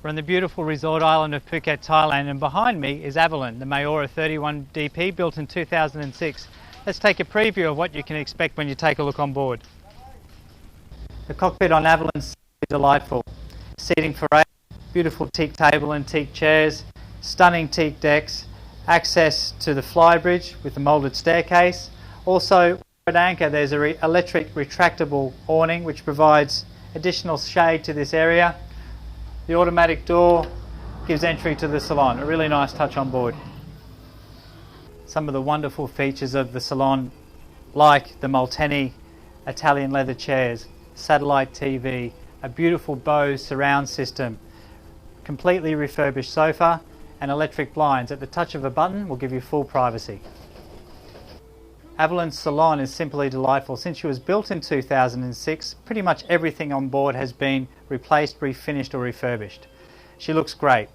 We're on the beautiful resort island of Phuket, Thailand, and behind me is AVELINE, the Maiora 31 DP built in 2006. Let's take a preview of what you can expect when you take a look on board. The cockpit on AVELINE is delightful. Seating for 8, beautiful teak table and teak chairs, stunning teak decks, access to the Flybridge with the moulded staircase. Also at anchor there's an electric retractable awning which provides additional shade to this area. The automatic door gives entry to the salon, a really nice touch on board. Some of the wonderful features of the salon, like the Molteni Italian leather chairs, satellite TV, a beautiful Bose surround system, completely refurbished sofa and electric blinds. At the touch of a button will give you full privacy. AVELINE's salon is simply delightful. Since it was built in 2006, pretty much everything on board has been replaced, refinished or refurbished. She looks great.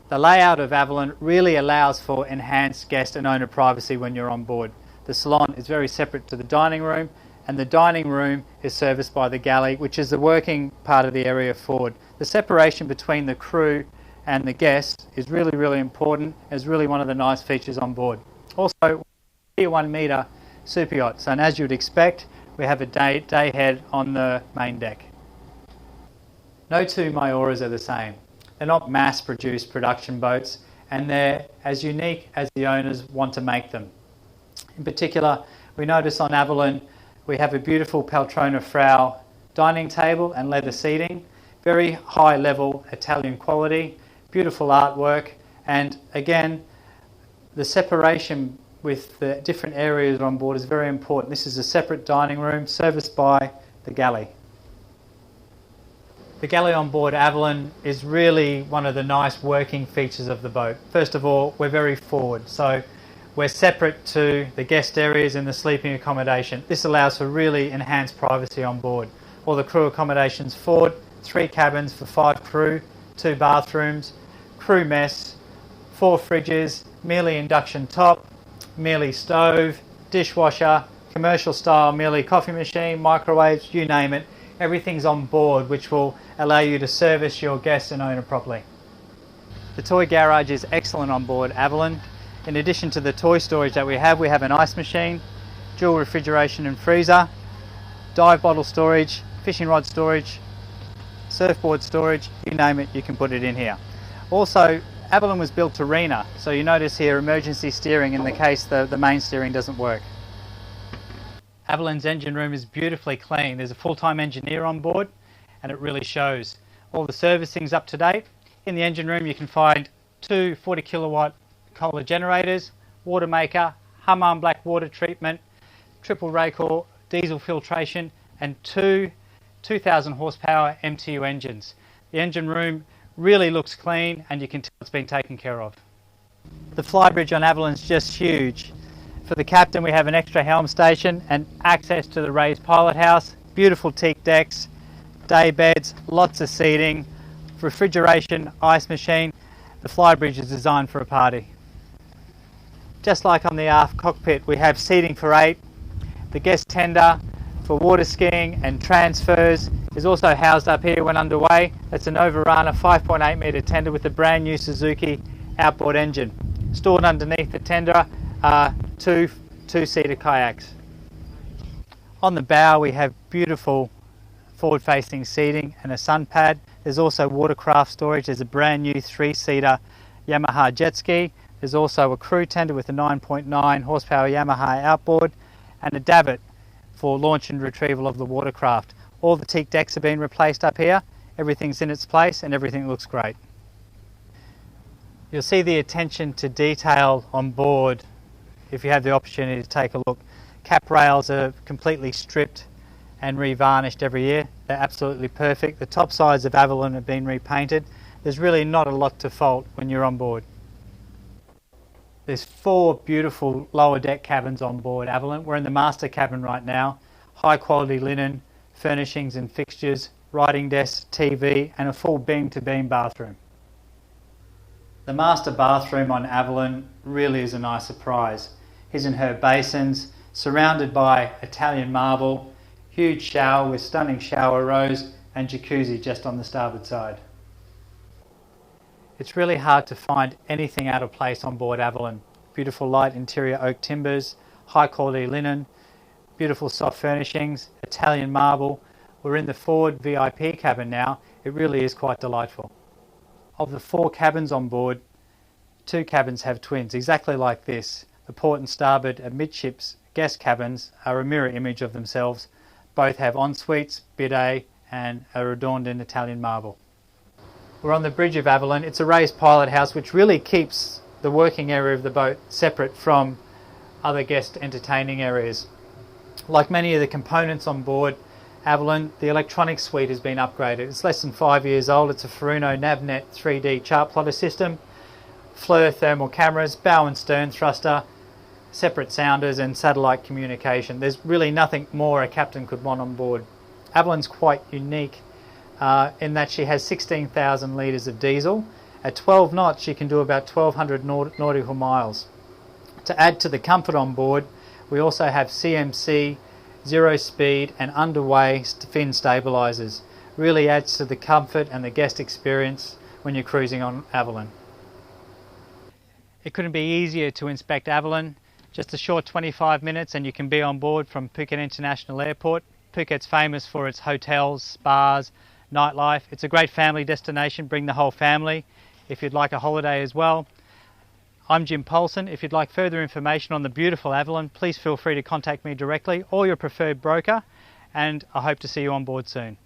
The layout of AVELINE really allows for enhanced guest and owner privacy when you're on board. The salon is very separate to the dining room, and the dining room is serviced by the galley, which is the working part of the area forward. The separation between the crew and the guests is really important. It's really one of the nice features on board. Also, 1 metre super yacht, so as you would expect, we have a day head on the main deck. No two Maioras are the same. They're not mass-produced production boats, and they're as unique as the owners want to make them. In particular, we notice on AVELINE we have a beautiful Poltrona Frau dining table and leather seating, very high level Italian quality, beautiful artwork, and again the separation with the different areas on board is very important. This is a separate dining room serviced by the galley. The galley on board AVELINE is really one of the nice working features of the boat. First of all, we're very forward, so we're separate to the guest areas and the sleeping accommodation. This allows for really enhanced privacy on board. All the crew accommodations forward, 3 cabins for 5 crew, 2 bathrooms, crew mess, 4 fridges, Mealy induction top, Mealy stove, dishwasher, commercial style Mealy coffee machine, microwaves, you name it. Everything's on board, which will allow you to service your guests and owner properly. The toy garage is excellent on board AVELINE. In addition to the toy storage that we have an ice machine, dual refrigeration and freezer, dive bottle storage, fishing rod storage, surfboard storage, you name it, you can put it in here. Also, AVELINE was built to RENA, so you notice here emergency steering in the case the main steering doesn't work. AVELINE's engine room is beautifully clean. There's a full-time engineer on board and it really shows. All the servicing's up to date. In the engine room you can find 2 40 kilowatt Kohler generators, water maker, Hammam black water treatment, triple Raycor diesel filtration and 2 2000 horsepower MTU engines. The engine room really looks clean and you can tell it's been taken care of. The Flybridge on AVELINE is just huge. For the captain we have an extra helm station and access to the raised pilot house, beautiful teak decks, day beds, lots of seating, refrigeration, ice machine. The Flybridge is designed for a party. Just like on the aft cockpit we have seating for 8, the guest tender for water skiing and transfers is also housed up here when underway. That's an Overrunner 5.8 metre tender with a brand new Suzuki outboard engine. Stored underneath the tender are 2 two-seater kayaks. On the bow we have beautiful forward-facing seating and a sun pad. There's also watercraft storage. There's a brand new 3-seater Yamaha jet ski. There's also a crew tender with a 9.9 horsepower Yamaha outboard and a davit for launch and retrieval of the watercraft. All the teak decks have been replaced up here. Everything's in its place and everything looks great. You'll see the attention to detail on board if you have the opportunity to take a look. Cap rails are completely stripped and revarnished every year. They're absolutely perfect. The top sides of AVELINE have been repainted. There's really not a lot to fault when you're on board. There's 4 beautiful lower deck cabins on board AVELINE. We're in the master cabin right now. High quality linen, furnishings and fixtures, writing desk, TV and a full beam to beam bathroom. The master bathroom on AVELINE really is a nice surprise. His and her basins, surrounded by Italian marble, huge shower with stunning shower rows, and jacuzzi just on the starboard side. It's really hard to find anything out of place on board AVELINE. Beautiful light interior oak timbers, high quality linen, beautiful soft furnishings, Italian marble. We're in the forward VIP cabin now. It really is quite delightful. Of the 4 cabins on board, 2 cabins have twins, exactly like this. The port and starboard amidships guest cabins are a mirror image of themselves. Both have en-suites, bidet, and are adorned in Italian marble. We're on the bridge of AVELINE. It's a raised pilot house which really keeps the working area of the boat separate from other guest entertaining areas. Like many of the components on board AVELINE, the electronics suite has been upgraded. It's less than 5 years old. It's a Furuno NavNet 3D chart plotter system, FLIR thermal cameras, bow and stern thruster, separate sounders and satellite communication. There's really nothing more a captain could want on board. AVELINE's quite unique in that she has 16,000 litres of diesel. At 12 knots she can do about 1,200 nautical miles. To add to the comfort on board, we also have CMC, zero speed and underway fin stabilisers. Really adds to the comfort and the guest experience when you're cruising on AVELINE. It couldn't be easier to inspect AVELINE. Just a short 25 minutes and you can be on board from Phuket International Airport. Phuket's famous for its hotels, spas, nightlife. It's a great family destination. Bring the whole family if you'd like a holiday as well. I'm Jim Poulsen. If you'd like further information on the beautiful AVELINE, please feel free to contact me directly or your preferred broker, and I hope to see you on board soon.